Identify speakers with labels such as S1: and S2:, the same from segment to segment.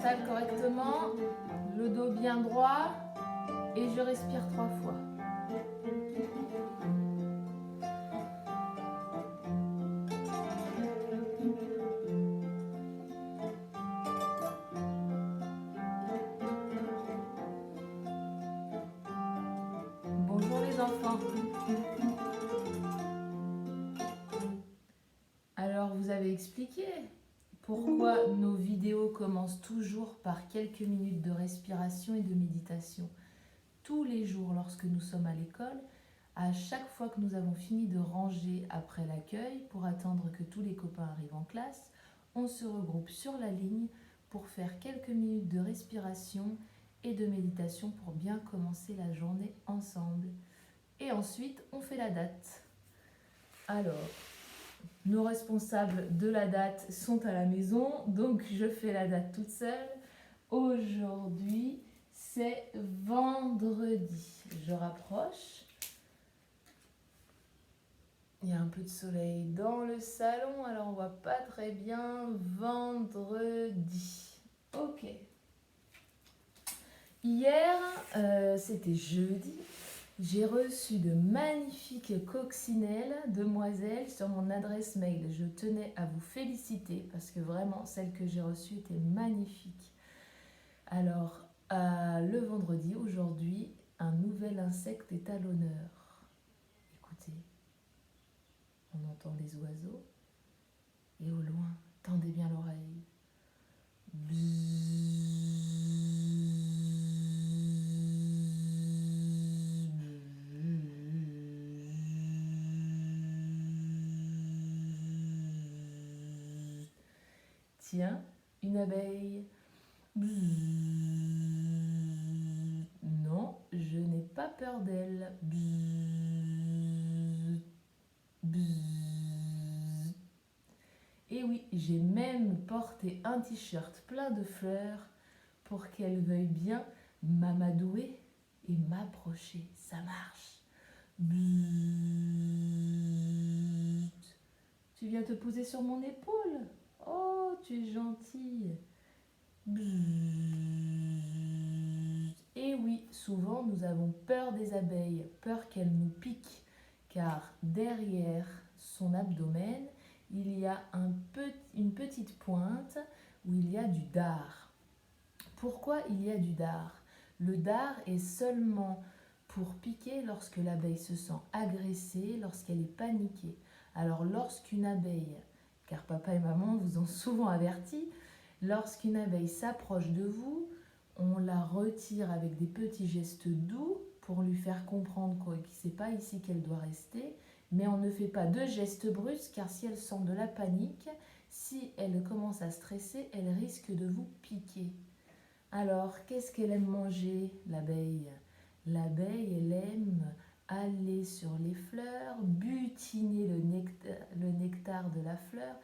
S1: m'installe correctement, le dos bien droit et je respire 3 fois. Bonjour les enfants. Alors vous avez expliqué pourquoi nos vidéos commencent toujours par quelques minutes de respiration et de méditation. Tous les jours lorsque nous sommes à l'école, à chaque fois que nous avons fini de ranger après l'accueil pour attendre que tous les copains arrivent en classe, on se regroupe sur la ligne pour faire quelques minutes de respiration et de méditation pour bien commencer la journée ensemble. Et ensuite, on fait la date. Alors, nos responsables de la date sont à la maison, donc je fais la date toute seule. Aujourd'hui, c'est vendredi. Je rapproche. Il y a un peu de soleil dans le salon, alors on voit pas très bien. Vendredi. Ok. Hier, c'était jeudi. J'ai reçu de magnifiques coccinelles, demoiselles, sur mon adresse mail. Je tenais à vous féliciter parce que vraiment, celle que j'ai reçue était magnifique. Alors, le vendredi, aujourd'hui, un nouvel insecte est à l'honneur. Écoutez, on entend les oiseaux et au loin, tendez bien l'oreille. Tiens, une abeille. Non, je n'ai pas peur d'elle. Et oui, j'ai même porté un t-shirt plein de fleurs pour qu'elle veuille bien m'amadouer et m'approcher. Ça marche. Tu viens te poser sur mon épaule? Oh, tu es gentille. Et oui, souvent nous avons peur des abeilles, peur qu'elles nous piquent, car derrière son abdomen, il y a une petite pointe où il y a du dard. Pourquoi il y a du dard? Le dard est seulement pour piquer lorsque l'abeille se sent agressée, lorsqu'elle est paniquée. Alors lorsqu'une abeille, car papa et maman vous ont souvent averti, lorsqu'une abeille s'approche de vous, on la retire avec des petits gestes doux pour lui faire comprendre que ce n'est pas ici qu'elle doit rester, mais on ne fait pas de gestes brusques car si elle sent de la panique, si elle commence à stresser, elle risque de vous piquer. Alors, qu'est-ce qu'elle aime manger, l'abeille? L'abeille, elle aime aller sur les fleurs, butiner le nectar de la fleur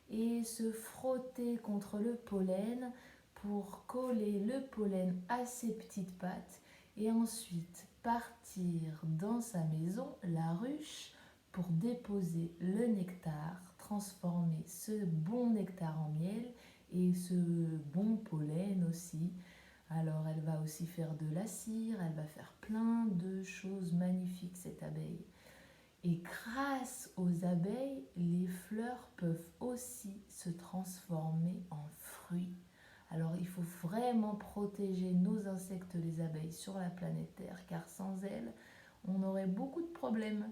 S1: et se frotter contre le pollen pour coller le pollen à ses petites pattes et ensuite partir dans sa maison, la ruche, pour déposer le nectar, transformer ce bon nectar en miel et ce bon pollen aussi. Alors elle va aussi faire de la cire, elle va faire plein de choses magnifiques cette abeille. Et grâce aux abeilles, les fleurs peuvent aussi se transformer en fruits. Alors il faut vraiment protéger nos insectes, les abeilles, sur la planète Terre, car sans elles, on aurait beaucoup de problèmes.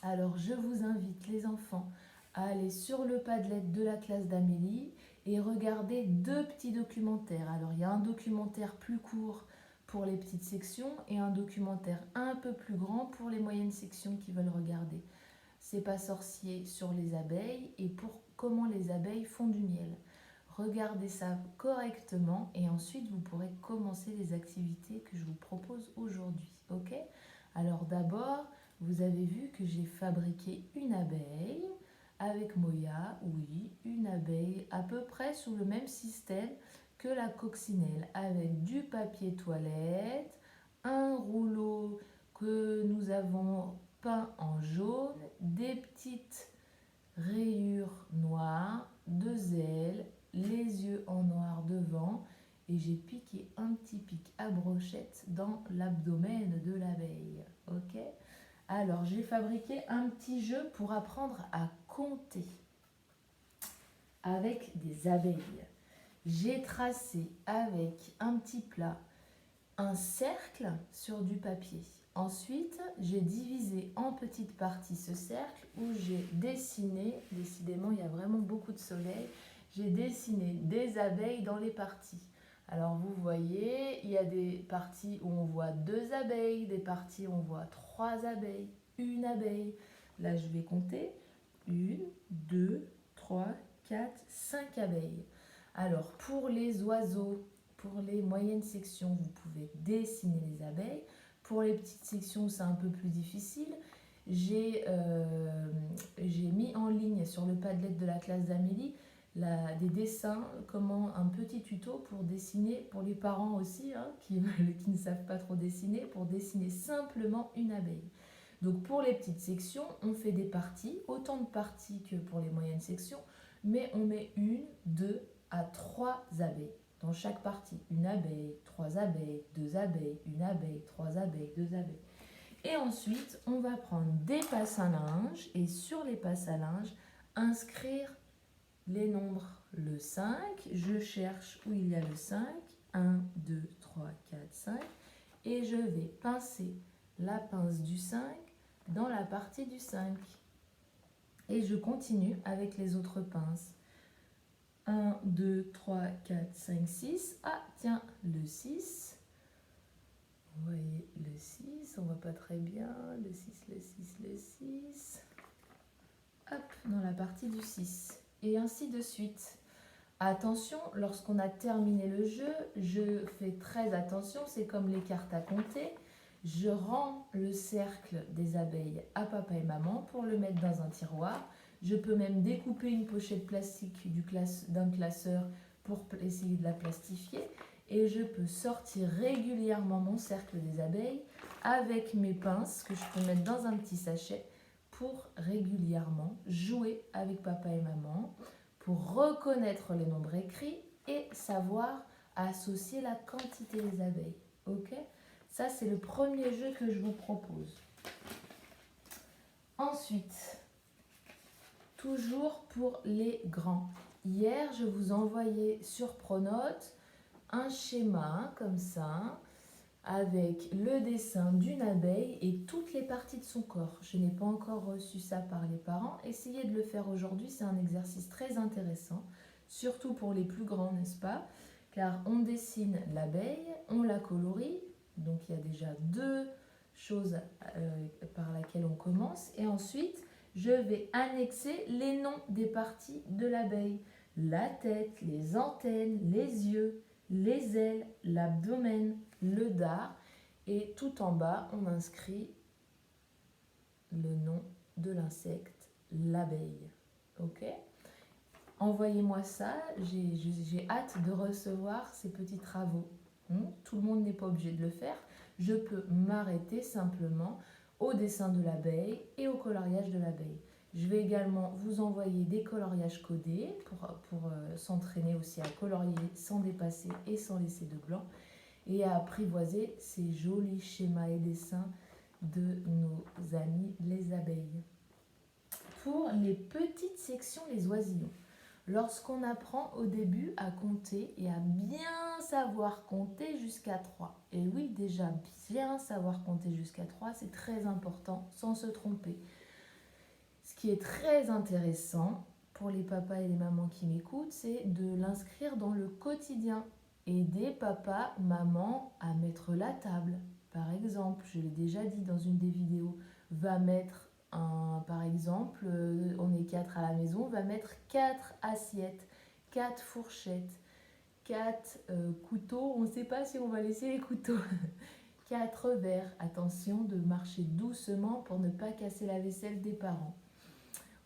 S1: Alors je vous invite les enfants à aller sur le Padlet de la classe d'Amélie et regarder 2 petits documentaires. Alors il y a un documentaire plus court pour les petites sections et un documentaire un peu plus grand pour les moyennes sections qui veulent regarder. C'est pas sorcier sur les abeilles et pour comment les abeilles font du miel. Regardez ça correctement et ensuite vous pourrez commencer les activités que je vous propose aujourd'hui. Ok? Alors d'abord, vous avez vu que j'ai fabriqué une abeille avec Moya, oui, une abeille à peu près sous le même système que la coccinelle, avec du papier toilette, un rouleau que nous avons peint en jaune, des petites rayures noires, 2 ailes, les yeux en noir devant et j'ai piqué un petit pic à brochette dans l'abdomen de l'abeille. Ok? Alors, j'ai fabriqué un petit jeu pour apprendre à compter avec des abeilles. J'ai tracé avec un petit plat un cercle sur du papier. Ensuite, j'ai divisé en petites parties ce cercle où j'ai dessiné, décidément il y a vraiment beaucoup de soleil, j'ai dessiné des abeilles dans les parties. Alors vous voyez, il y a des parties où on voit 2 abeilles, des parties où on voit 3 abeilles, une abeille. Là je vais compter 1, 2, 3, 4, 5 abeilles. Alors pour les oiseaux, pour les moyennes sections, vous pouvez dessiner les abeilles. Pour les petites sections, c'est un peu plus difficile. J'ai mis en ligne sur le Padlet de la classe d'Amélie des dessins, un petit tuto pour dessiner, pour les parents aussi, hein, qui ne savent pas trop dessiner, pour dessiner simplement une abeille. Donc pour les petites sections, on fait des parties, autant de parties que pour les moyennes sections, mais on met 1, 2 à 3 abeilles dans chaque partie. Une abeille, 3 abeilles, 2 abeilles, une abeille, 3 abeilles, 2 abeilles. Et ensuite, on va prendre des passes à linge et sur les passes à linge, inscrire les nombres. Le 5, je cherche où il y a le 5. 1, 2, 3, 4, 5. Et je vais pincer la pince du 5 dans la partie du 5. Et je continue avec les autres pinces. 1, 2, 3, 4, 5, 6. Ah, tiens, le 6. Vous voyez le 6, on ne voit pas très bien. Le 6, le 6, le 6. Hop, dans la partie du 6. Et ainsi de suite. Attention, lorsqu'on a terminé le jeu, je fais très attention, c'est comme les cartes à compter. Je rends le cercle des abeilles à papa et maman pour le mettre dans un tiroir. Je peux même découper une pochette plastique d'un classeur pour essayer de la plastifier. Et je peux sortir régulièrement mon cercle des abeilles avec mes pinces que je peux mettre dans un petit sachet pour régulièrement jouer avec papa et maman, pour reconnaître les nombres écrits et savoir associer la quantité des abeilles. Ok ? Ça, c'est le premier jeu que je vous propose. Ensuite, toujours pour les grands. Hier, je vous envoyais sur Pronote un schéma comme ça, avec le dessin d'une abeille et toutes les parties de son corps. Je n'ai pas encore reçu ça par les parents. Essayez de le faire aujourd'hui, c'est un exercice très intéressant, surtout pour les plus grands, n'est-ce pas? Car on dessine l'abeille, on la colorie, donc il y a déjà 2 choses par laquelle on commence, et ensuite je vais annexer les noms des parties de l'abeille. La tête, les antennes, les yeux, les ailes, l'abdomen, le dard, et tout en bas, on inscrit le nom de l'insecte, l'abeille. Ok ? Envoyez-moi ça, j'ai hâte de recevoir ces petits travaux. Tout le monde n'est pas obligé de le faire. Je peux m'arrêter simplement au dessin de l'abeille et au coloriage de l'abeille. Je vais également vous envoyer des coloriages codés pour s'entraîner aussi à colorier sans dépasser et sans laisser de blanc et à apprivoiser ces jolis schémas et dessins de nos amis les abeilles. Pour les petites sections, les oisillons, lorsqu'on apprend au début à compter et à bien savoir compter jusqu'à 3. Et oui, déjà, bien savoir compter jusqu'à 3, c'est très important, sans se tromper. Ce qui est très intéressant pour les papas et les mamans qui m'écoutent, c'est de l'inscrire dans le quotidien. Aider papa, maman à mettre la table. Par exemple, je l'ai déjà dit dans une des vidéos, va mettre par exemple, on est 4 à la maison, va mettre 4 assiettes, 4 fourchettes, 4 couteaux, on ne sait pas si on va laisser les couteaux, 4 verres. Attention de marcher doucement pour ne pas casser la vaisselle des parents.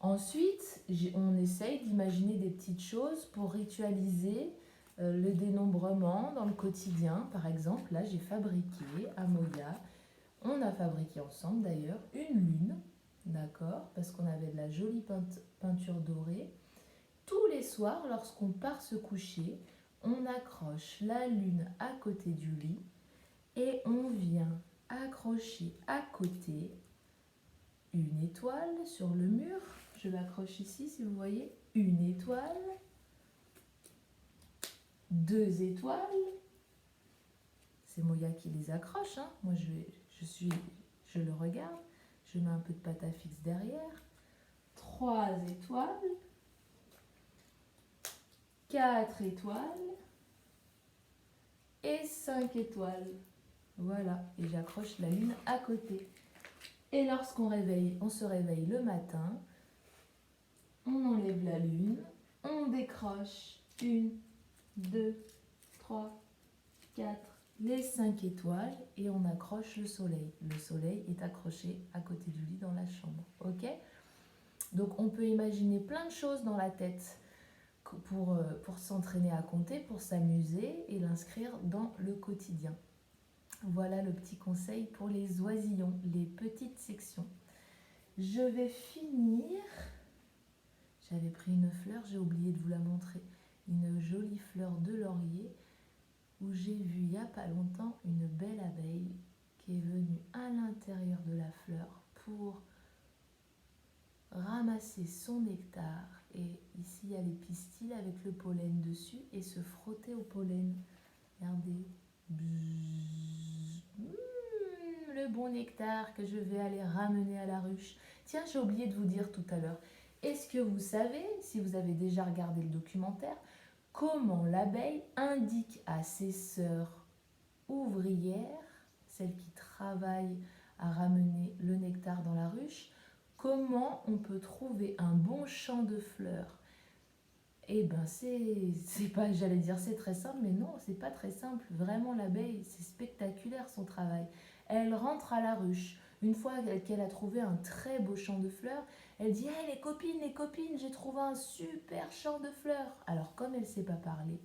S1: Ensuite, on essaye d'imaginer des petites choses pour ritualiser le dénombrement dans le quotidien. Par exemple, là j'ai fabriqué à Moya, on a fabriqué ensemble d'ailleurs, une lune, d'accord, parce qu'on avait de la jolie peinture dorée. tous les soirs, lorsqu'on part se coucher, on accroche la lune à côté du lit et on vient accrocher à côté une étoile sur le mur. Je l'accroche ici, si vous voyez. Une étoile, 2 étoiles. C'est Moya qui les accroche, hein. Moi, je le regarde. Je mets un peu de pâte à fixe derrière. 3 étoiles. 4 étoiles. Et 5 étoiles. Voilà. Et j'accroche la lune à côté. Et lorsqu'on se réveille le matin, on enlève la lune. On décroche 1, 2, 3, 4, les 5 étoiles et on accroche le soleil. Le soleil est accroché à côté du lit dans la chambre. Ok ? Donc on peut imaginer plein de choses dans la tête pour s'entraîner à compter, pour s'amuser et l'inscrire dans le quotidien. Voilà le petit conseil pour les oisillons, les petites sections. Je vais finir. J'avais pris une fleur, j'ai oublié de vous la montrer. Une jolie fleur de laurier où j'ai vu il n'y a pas longtemps une belle abeille qui est venue à l'intérieur de la fleur pour ramasser son nectar. Et ici, il y a les pistils avec le pollen dessus et se frotter au pollen. Regardez. Le bon nectar que je vais aller ramener à la ruche. Tiens, j'ai oublié de vous dire tout à l'heure. Est-ce que vous savez, si vous avez déjà regardé le documentaire, comment l'abeille indique à ses sœurs ouvrières, celles qui travaillent à ramener le nectar dans la ruche, comment on peut trouver un bon champ de fleurs? Eh ben c'est pas, j'allais dire c'est très simple, mais non, c'est pas très simple. Vraiment, l'abeille, c'est spectaculaire son travail. Elle rentre à la ruche. Une fois qu'elle a trouvé un très beau champ de fleurs, elle dit hey, les copines, j'ai trouvé un super champ de fleurs. Alors, comme elle ne sait pas parler,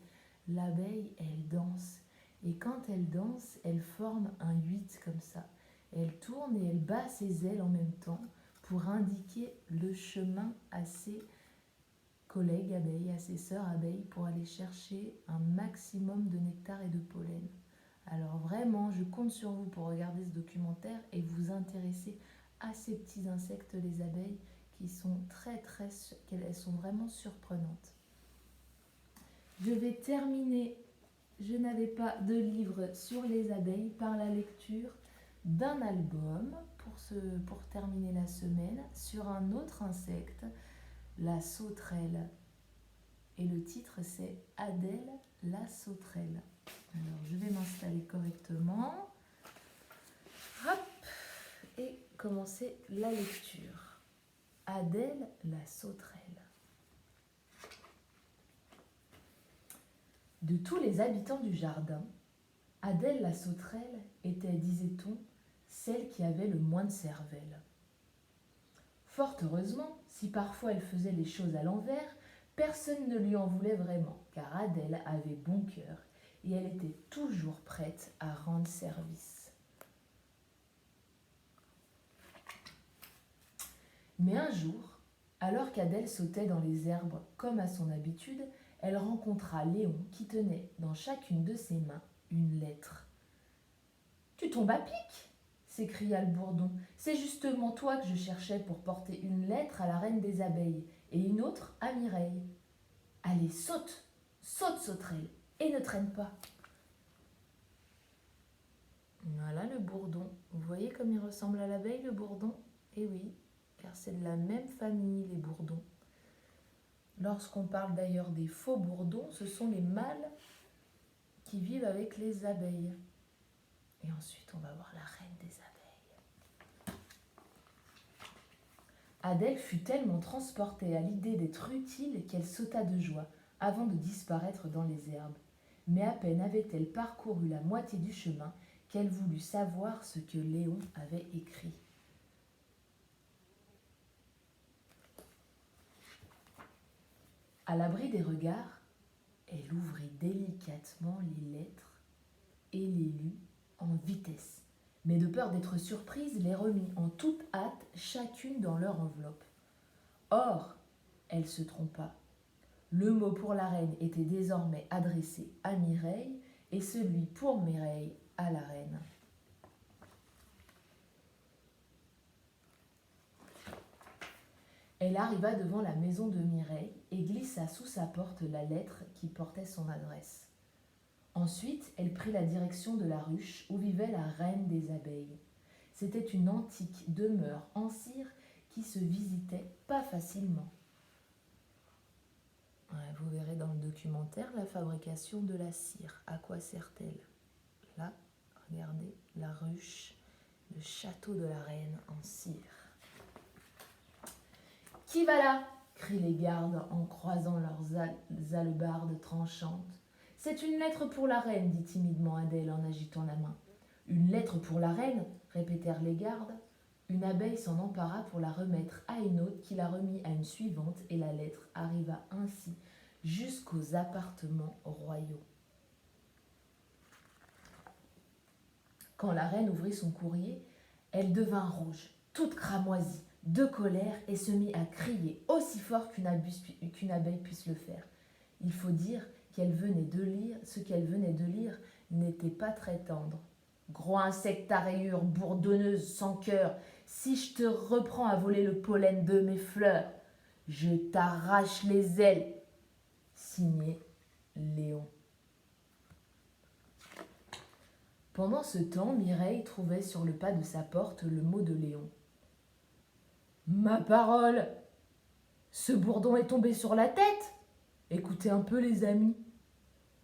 S1: l'abeille, elle danse. Et quand elle danse, elle forme un 8 comme ça. Elle tourne et elle bat ses ailes en même temps pour indiquer le chemin à ses collègues abeilles, à ses sœurs abeilles, pour aller chercher un maximum de nectar et de pollen. Alors vraiment, je compte sur vous pour regarder ce documentaire et vous intéresser à ces petits insectes, les abeilles, qui sont elles sont vraiment surprenantes. Je vais terminer, je n'avais pas de livre sur les abeilles, par la lecture d'un album pour terminer la semaine sur un autre insecte, la sauterelle. Et le titre c'est Adèle la sauterelle. Alors je vais m'installer correctement. Hop, et commencer la lecture. Adèle la sauterelle. De tous les habitants du jardin, Adèle la sauterelle était, disait-on, celle qui avait le moins de cervelle. Fort heureusement, si parfois elle faisait les choses à l'envers, personne ne lui en voulait vraiment, car Adèle avait bon cœur et elle était toujours prête à rendre service. Mais un jour, alors qu'Adèle sautait dans les herbes comme à son habitude, elle rencontra Léon qui tenait dans chacune de ses mains une lettre. « Tu tombes à pic !» s'écria le bourdon. « C'est justement toi que je cherchais pour porter une lettre à la reine des abeilles et une autre à Mireille. Allez, saute, saute, sauterelle, et ne traîne pas. » Voilà le bourdon. Vous voyez comme il ressemble à l'abeille, le bourdon? Eh oui, car c'est de la même famille, les bourdons. Lorsqu'on parle d'ailleurs des faux bourdons, ce sont les mâles qui vivent avec les abeilles. Et ensuite, on va voir la reine des abeilles. Adèle fut tellement transportée à l'idée d'être utile qu'elle sauta de joie avant de disparaître dans les herbes. Mais à peine avait-elle parcouru la moitié du chemin qu'elle voulut savoir ce que Léon avait écrit. À l'abri des regards, elle ouvrit délicatement les lettres et les lut en vitesse. Mais de peur d'être surprise, les remit en toute hâte chacune dans leur enveloppe. Or, elle se trompa. Le mot pour la reine était désormais adressé à Mireille et celui pour Mireille à la reine. Elle arriva devant la maison de Mireille et glissa sous sa porte la lettre qui portait son adresse. Ensuite, elle prit la direction de la ruche où vivait la reine des abeilles. C'était une antique demeure en cire qui se visitait pas facilement. Vous verrez dans le documentaire la fabrication de la cire. À quoi sert-elle? Là, regardez, la ruche, le château de la reine en cire. « Qui va là ?» crient les gardes en croisant leurs hallebardes tranchantes. « C'est une lettre pour la reine, dit timidement Adèle en agitant la main. « Une lettre pour la reine ?» répétèrent les gardes. Une abeille s'en empara pour la remettre à une autre qui la remit à une suivante et la lettre arriva ainsi jusqu'aux appartements royaux. Quand la reine ouvrit son courrier, elle devint rouge, toute cramoisie, de colère et se mit à crier aussi fort qu'une abeille puisse le faire. Il faut dire qu'elle venait de lire, ce qu'elle venait de lire n'était pas très tendre. « Gros insecte à rayures, bourdonneuse, sans cœur, si je te reprends à voler le pollen de mes fleurs, je t'arrache les ailes. » Signé Léon. Pendant ce temps, Mireille trouvait sur le pas de sa porte le mot de Léon. « Ma parole! Ce bourdon est tombé sur la tête! Écoutez un peu, les amis.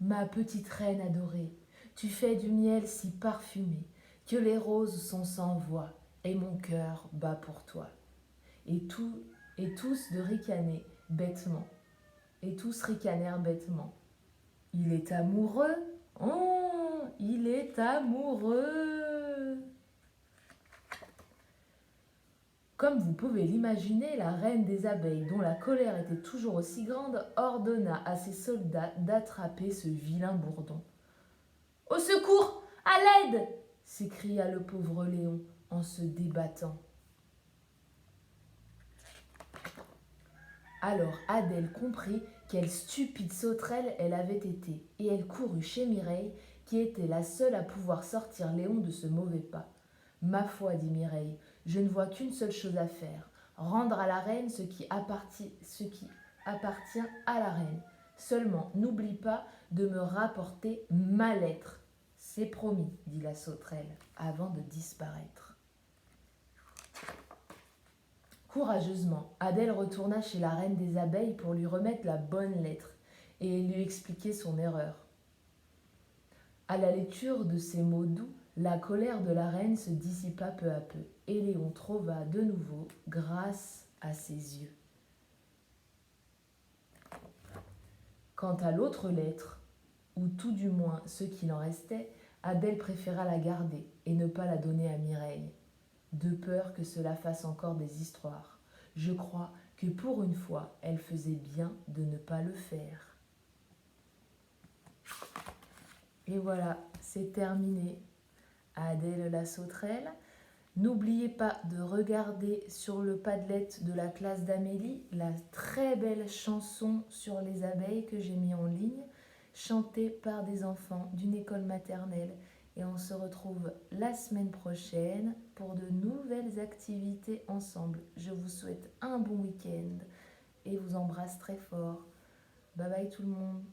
S1: Ma petite reine adorée, tu fais du miel si parfumé que les roses sont sans voix et mon cœur bat pour toi. » Et tous de ricaner bêtement. Et tous ricanèrent bêtement. « Il est amoureux! Oh, il est amoureux !» Comme vous pouvez l'imaginer, la reine des abeilles, dont la colère était toujours aussi grande, ordonna à ses soldats d'attraper ce vilain bourdon. « Au secours! À l'aide !» s'écria le pauvre Léon en se débattant. Alors Adèle comprit quelle stupide sauterelle elle avait été, et elle courut chez Mireille, qui était la seule à pouvoir sortir Léon de ce mauvais pas. « Ma foi, dit Mireille, je ne vois qu'une seule chose à faire, rendre à la reine ce qui appartient à la reine. Seulement, n'oublie pas de me rapporter ma lettre. »« C'est promis, dit la sauterelle, avant de disparaître. Courageusement, Adèle retourna chez la reine des abeilles pour lui remettre la bonne lettre et lui expliquer son erreur. À la lecture de ces mots doux, la colère de la reine se dissipa peu à peu, et Léon trouva de nouveau grâce à ses yeux. Quant à l'autre lettre, ou tout du moins ce qu'il en restait, Adèle préféra la garder et ne pas la donner à Mireille, de peur que cela fasse encore des histoires. Je crois que pour une fois, elle faisait bien de ne pas le faire. Et voilà, c'est terminé. Adèle la sauterelle. N'oubliez pas de regarder sur le Padlet de la classe d'Amélie la très belle chanson sur les abeilles que j'ai mis en ligne, chantée par des enfants d'une école maternelle. Et on se retrouve la semaine prochaine pour de nouvelles activités ensemble. Je vous souhaite un bon week-end et vous embrasse très fort. Bye bye tout le monde.